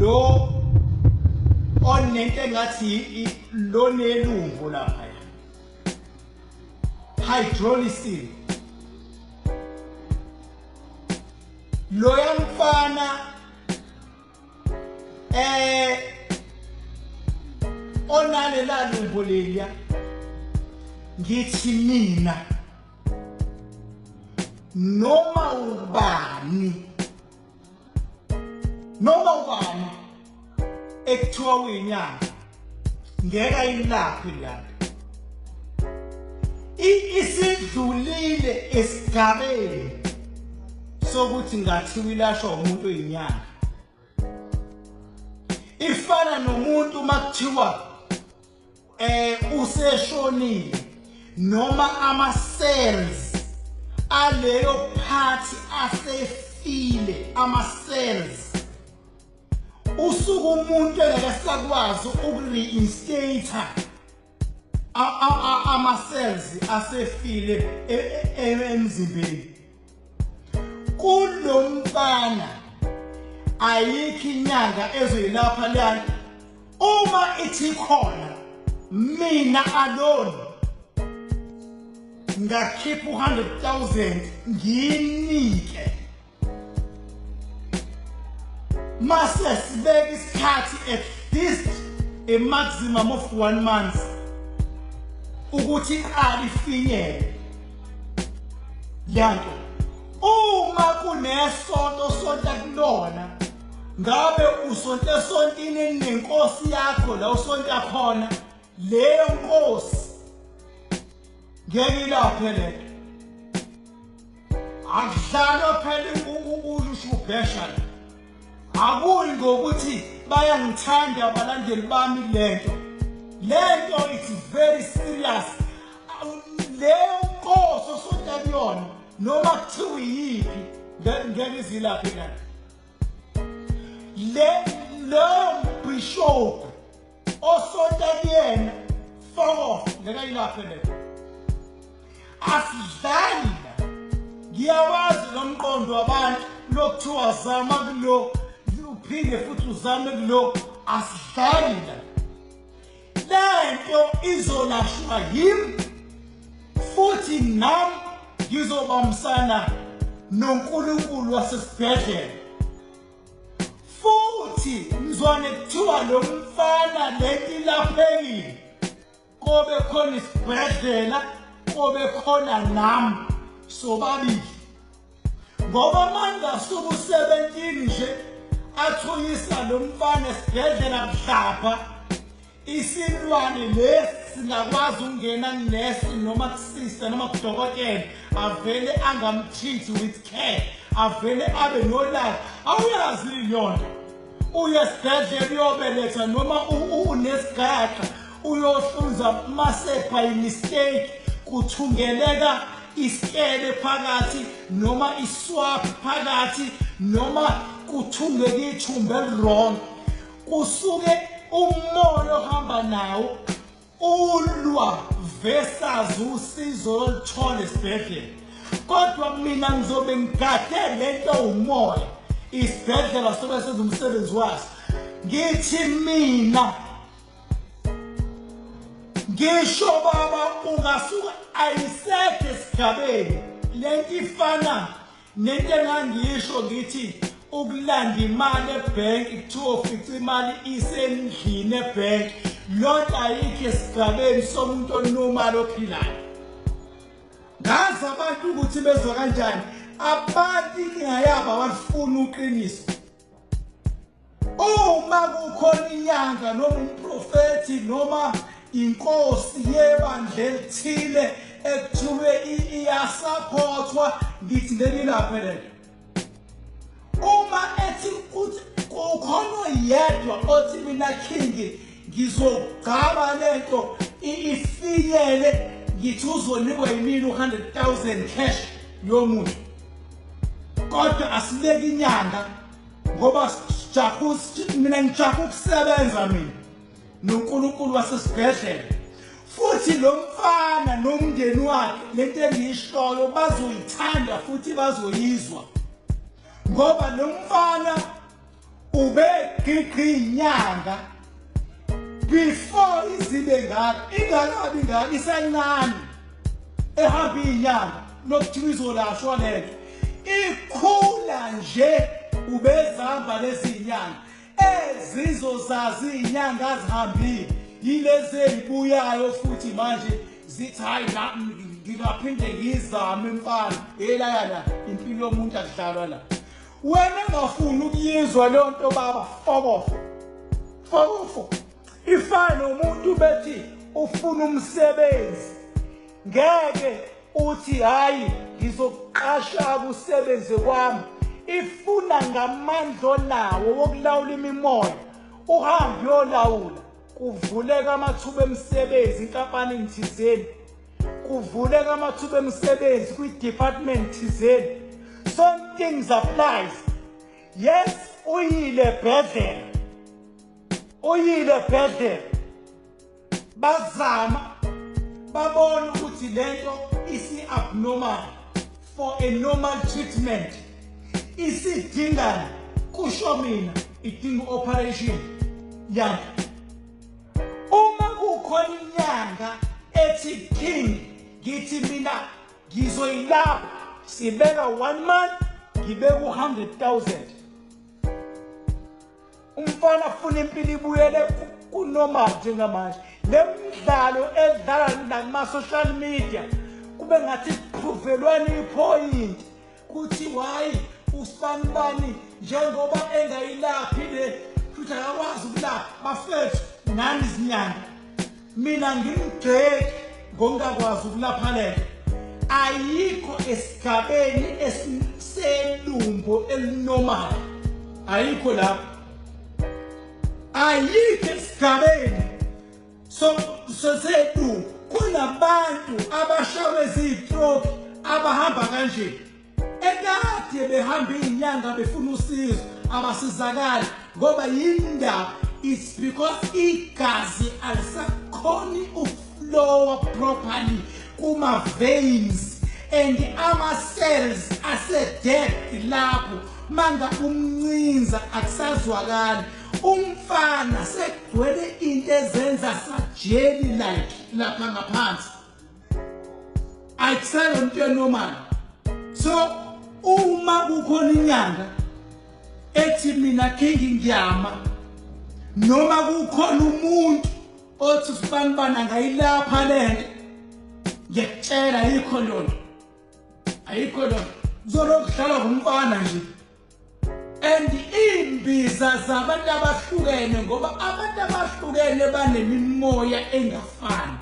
lo onento engathi lo nelungu lapha hydrolysis lo yamfana onale lalungu leya ngithi mina noma ubani ekuthiwa uyinyanga ngeke ayilaphe lapha isidlulile esigabeni sokuthi ngathi ilashwa umuntu oyinyanga ifana nomuntu makuthiwa useshonile noma ama cells aleyo phathi asefile ama cells usuku umuntu engakasakwazi ukureinstate ama cells asefile emzimbeni kulomfana ayikho inyanga ezoyilapha lana uma ithi khona mina alone ngakhipha 100,000 nginike mase sibeke isikhathi at least a maximum of 1 month ukuthi alifinyele yanto uma kunesonto sonta kulona ngabe usonto esontini nenkosi yakho la usonta khona leyo nkosi ngeke ilaphe lento akudlala phela ushubhesha akuyi ngokuthi bayangithanda abalandeli bami lento it's very serious leyo nkosi osonta kuyona noma kuthiwa yiphi ngeke izilaphe lento lo bishop osonta kuyena foko ngeke ayilaphe lento asidlali ngiyawazi lomqondo wabantu lokuthiwa zama kulo uphinde futhi uzame kulo asidlali lento izolashwa yimi futhi nami ngizobamsana noNkulunkulu wasesibhedlela futhi ngizwane kuthiwa lo mfana lento ilaphekile kobe khona isibhedlela kobe khona nami sobabili ngoba manje asuku 17 nje athuyisa lo mfana esibhedlela mhlapha isilwane lesi singakwazi ukungena kunesi noma kusista noma kudokotela avele angamtreat with care avele abe nolaka awuyazi yonke uye esibhedlela uyobeletha noma unesigaqa uyohluza masepha imistake kuthungeleka isikele phakathi noma iswap phakathi noma kuthungeke ithumbe wrong kusuke umoya ohamba nawo ulwa versus usizo oluthola esibhedlela kodwa mina ngizobe ngigade lento umoya isibhedlela sobe senza umsebenzi waso ngithi mina ngisho baba ungasuka ayisekho esigabeni lento ifana nento engangisho ngithi ukulanda imali ebank kuthiwa ufica imali isendlini ebank lonto ayikho esigabeni somuntu onomali ophilayo ngazi abantu ukuthi bezwa kanjani abantu ingayaba abafuna uqiniso uma kukhona inyanga noma umprofeti noma inkosi yebandla elithile ekuthiwe iyasupportwa ngithi lelilaphe lento uma ethi uthi kukhona yedwa othi mina king ngizogaba lento ifinyele ngithi uzonikwa yimini 100,000 cash yomuntu kodwa asileke inyanga ngoba mina ngijaha ukusebenza mina noNkulunkulu wasesibhedlela futhi lo mfana nomndeni wakhe lento engiyishoyo bazoyithanda futhi bazoyizwa ngoba lo mfana ube inyanga before izibe ngaka ingakabi ngaka isancane ehamba inyanga lokuthiwa izolashwa lento ikhula nje ubezihamba lezi inyanga ezizozazi inyanga azihambile yilezi ezibuyayo futhi manje zithi hayi ngingaphinde ngizame mfana elayana impilo yomuntu akudlalwa la wena ngafuni ukuyizwa le nto baba fokofo ifana umuntu bethi ufuna umsebenzi ngeke uthi hayi ngizoqasha kusebenze kwami ifuna ngamandla onawo wokulawula imimoya uhambe yolawula kuvuleka amathuba emisebenzi inkampani ngithizeni kuvuleka amathuba emisebenzi kwi-department thizeni some things applies yes uyile bhedlela bazama babona ukuthi lento isi-abnormal for a normal treatment isidinga kusho mina idinga operation yami uma kukhona inyanga ethi king ngithi mina ngizoyilapha sibeka 1 month ngibeka 100,000 umfana ufuna impilo ibuyele kunormal njengamanje le mdlalo edlala nakuma-social media kube ngathi kuprovelwane ipoint kuthi wayi usibanibani njengoba engayilaphi le futhi akakwazi ukulapha bafethu nani izinyanga mina ngimgceki ngokungakwazi ukulapha lento ayikho esigabeni esiselumbo elinormal ayikho lapho ayikho esigabeni sedu kunabantu abashawe ziy'troki abahamba kanje ekade behamba inyanga befuna usizo abasizakali ngoba yindaba it's because igazi alisakhoni ukuflowa properly kuma veins and ama-cells ase-dead lapho manga umncinza akusazwakali umfana segcwele into ezenza sajeli like lapha ngaphansi akusele into enormal so uma kukhona inyanga ethi mina king ngiyama noma kukhona umuntu othi usibanibana ngayilapha lento ngiyakutshela ayikho lonto kuzolokudlalwa ngumfana nje and imbiza zabantu abahlukene ngoba abantu abahlukene banemimoya engafani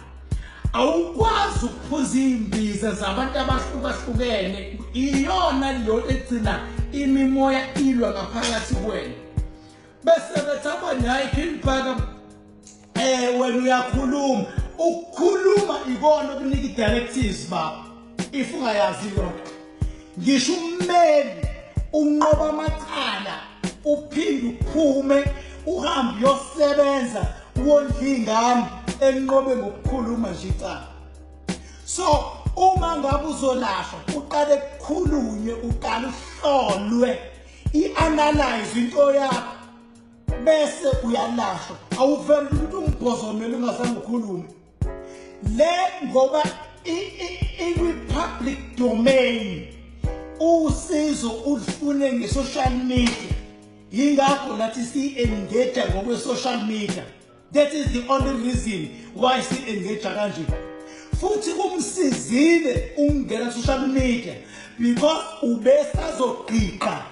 awukwazi ukuphuza imbiza zabantu abahlukahlukene iyona lo egcina imimoya ilwa ngaphakathi kwena bese bethi abanye hayi ekhipha wena uyakhuluma ukukhuluma ikona okunika i-directives baba if ungayazi yonke ngisho ummeli unqoba amacala uphinde uphume uhambe yosebenza wondla ingane enqobe ngokukhuluma nje icala so uma ngabe uzolashwa uqale kukhulunywe uqale uhlolwe i-analyze into yakho bese uyalashwa awuveli umuntu ungibhozomela ungazange ukhulume le ngoba i-public domain usizo ulifune nge-social media yingakho nathi si-engage ngokwe-social media that is the only reason why si-engage kanje futhi kumsizile ungena social media because ubesazogqika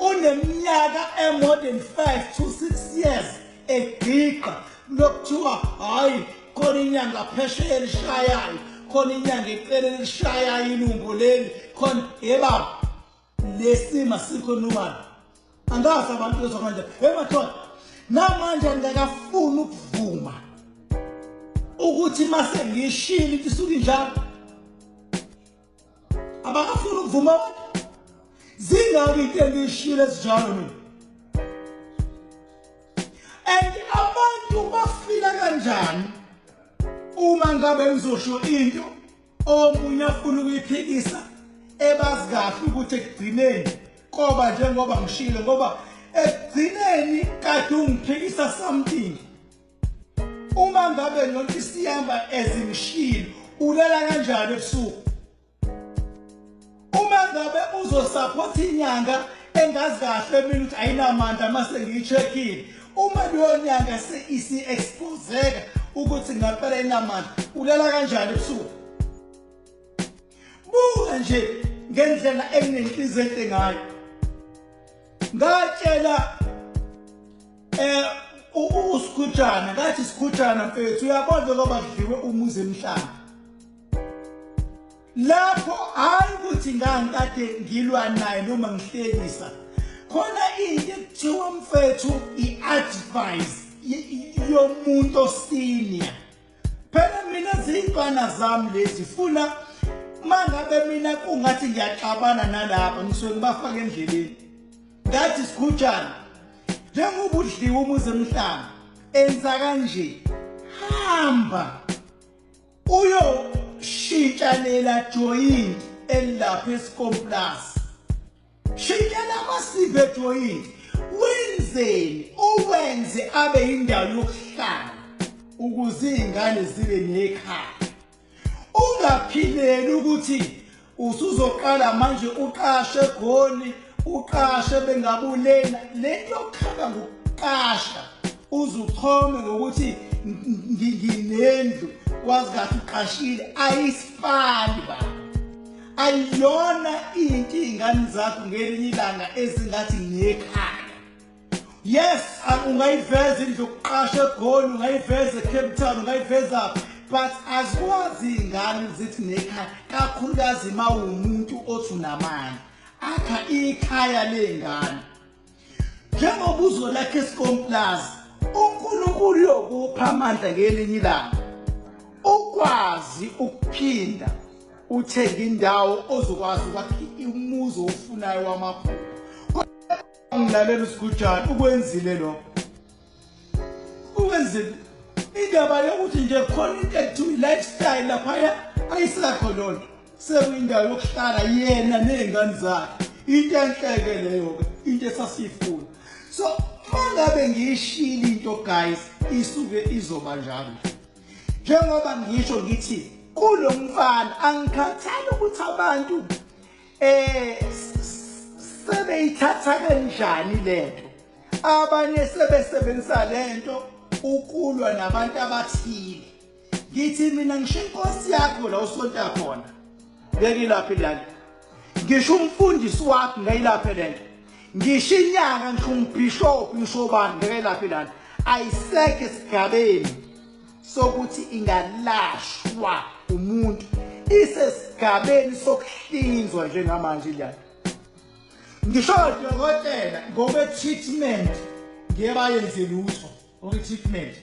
uneminyaka more than 5 to 6 years egqika lokuthiwa hayi khona inyanga phesheya elishayayo khona inyanga eceleni elishayayo ilumbo leli khona yebaba lesima sikho nobani angazi abantu bezokanje emathona namanje ngakafuna ukuvuma ukuthi mase ngishilo into isuke njalo abakafuna ukuvuma zingabi into engishilo ezinjalo mina and abantu bafila kanjani uma ngabe ngizosho into omunye afuna ukuyiphikisa ebazi kahle ukuthi ekugcineni koba njengoba ngishilo ngoba ekugcineni kade ungiphikisa something. Uma ngabe nonke siyamba ezimshilo ulala kanjani ebusuku? Uma ngabe uzosupport inyanga engazi kahle mina ukuthi ayinamandla mase ngiyicheckile. Uma leyo nyanga isi exposeka ukuthi ngaphela inamandla ulala kanjani ebusuku? Buka nje ngendlela enenhliziyo enhle ngayo. Ngatshela usikhutshana ngathi sikhutshana mfethu uyabona ngoba kudliwe umuzi emhlanje. Lapho hayi ukuthi ngangikade ngilwa naye noma ngihlekisa. Khona into ekuthiwa mfethu i-advice yomuntu osenior. Phela mina zintwana zami lezi funa mangabe mina kungathi ngiyaxabana nalapha ngisuke ngibafaka endleleni. Ngathi sikhutshana njengoba udliwe umuzi emhlanje enza kanje hamba shintshanela joint elapha eScomplus. Shintshela amasive joint wenzeni uwenze abe indawo yokuhlala ukuze izingane zibe nekhaya. Ungaphileli ukuthi usuzoqala manje uqashe egoli uqashe bengabulena lento yokukhaba ngokuqasha uzuchome ngokuthi nginendlu wazi kahle uqashile ayisifani ba ayona into izingane zakho ngelinye ilanga ezingathi nekhaya. Yes, ungayiveza indlu yokuqasha egoli ungayiveza eCape Town ungayiveza but azikwazi izingane zithi nekhaya kakhulukazi mawumuntu othi unamandla akha ikhaya lengane. Njengoba uzolakha eScomplus uNkulunkulu uyokupha amandla ngelinye ilanga ukwazi ukuphinda uthenga indawo ozokwazi ukwakha umuzi ofunayo wamaphupho. Ngilalela usikhutshana ukwenzile lokho. Ukwenzile indaba yokuthi nje khona into ekuthiwa lifestyle lapha ayisakho lonto. Sekuyindawo yokuhlala yena nezingane zakhe. Into enhleke leyo ke into esasifuna. So mangabe ngiyishila into guys isuke izoba njalo. Njengoba ngisho ngithi kulo mfana angikhathali ukuthi abantu sebeyithatha kanjani lento. Abanye sebesebenzisa lento ukulwa nabantu abathile. Ngithi mina ngisho inkosi yakho la usonta khona. Ngeke lapha lana. Ngisho umfundisi wakho ngayilapha lento. Ngisho inyanga ngisho umbishop ngisho bani ngeke lapha lana. Ayiseke esigabeni sokuthi ingalashwa umuntu isesigabeni sokuhlinzwa njengamanje lana. Ngisho dokotela ngobe treatment ngebayenze lutho ngobe treatment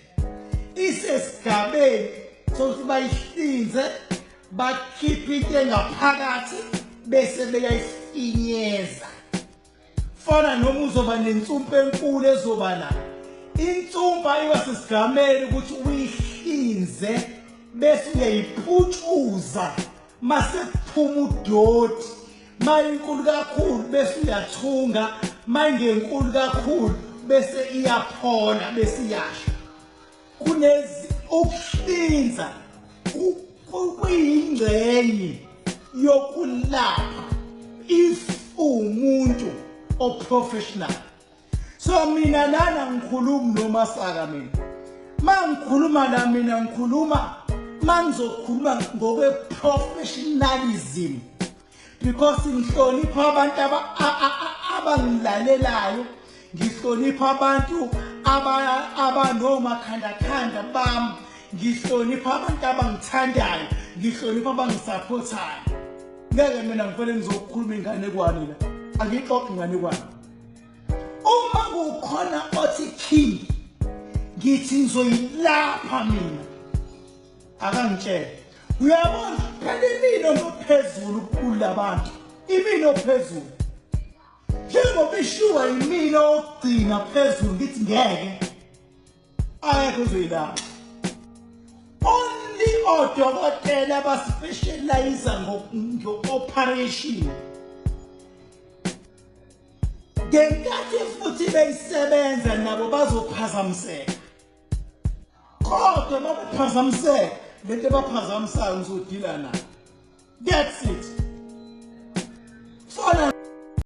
isesigabeni sokuthi bayihlinze bakhiphe into engaphakathi bese beyayifinyeza. Fana noma uzoba nensumpa enkulu ezoba la. Insumpa iwasesigameni ukuthi uyihlinze bese uyayiphutshuza mase kuphuma udoti. Mayinkulu kakhulu bese uyathunga, mayingenkulu kakhulu bese iyaphola bese iyasha. Kunezi ukuhlinza kuyingxenye yokulapha if umuntu oprofessional. So mina lana ngikhuluma noMasaka mina. Mangikhuluma la mina ngikhuluma mangizokhuluma ngokwe professionalism because ngihlonipha abantu abangilalelayo, ngihlonipha abantu abanoma bami, ngihlonipha abantu abangithandayo, ngihlonipha abangisupportayo. Ngeke mina ngifele ngizokhuluma ingane kwani la. Angixoxe ingane kwani. Uma kukhona othi king ngithi ngizoyilapha mina. Akangitshela. Uyabona phela imino ngophezulu kulabantu. Imino ophezulu. Njengoba ishuwa imino ogcina phezulu ngithi ngeke. Ayekho uzoyilapha. Only odokotela abaspecialize ngo-operation ngenkathi futhi beyisebenza nabo bazophazamiseka kodwa babephazamiseka lento baphazamisayo ngizodila nayo. That's it.